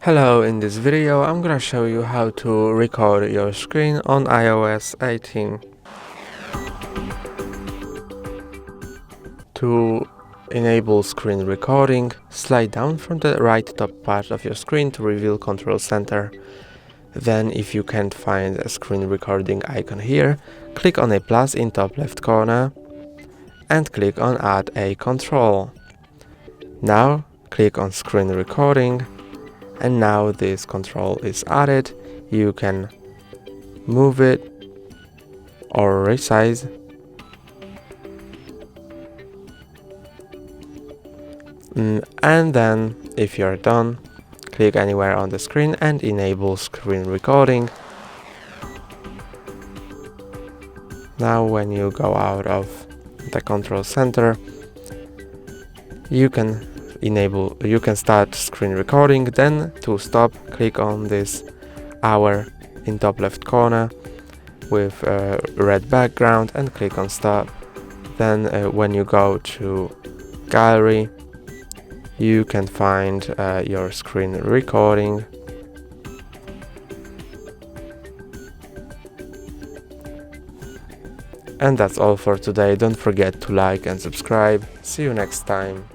Hello, in this video I'm gonna show you how to record your screen on iOS 18. To enable screen recording, slide down from the right top part of your screen to reveal Control Center. Then, if you can't find a screen recording icon here, click on a plus in top left corner and click on Add a control. Now click on Screen Recording. And now this control is added. You can move it or resize. And then if you're done, click anywhere on the screen and enable screen recording. Now when you go out of the control center, you can start screen recording. Then to stop, click on this hour in top left corner with a red background and click on stop. Then when you go to gallery, you can find your screen recording. And that's all for today. Don't forget to like and subscribe. See you next time.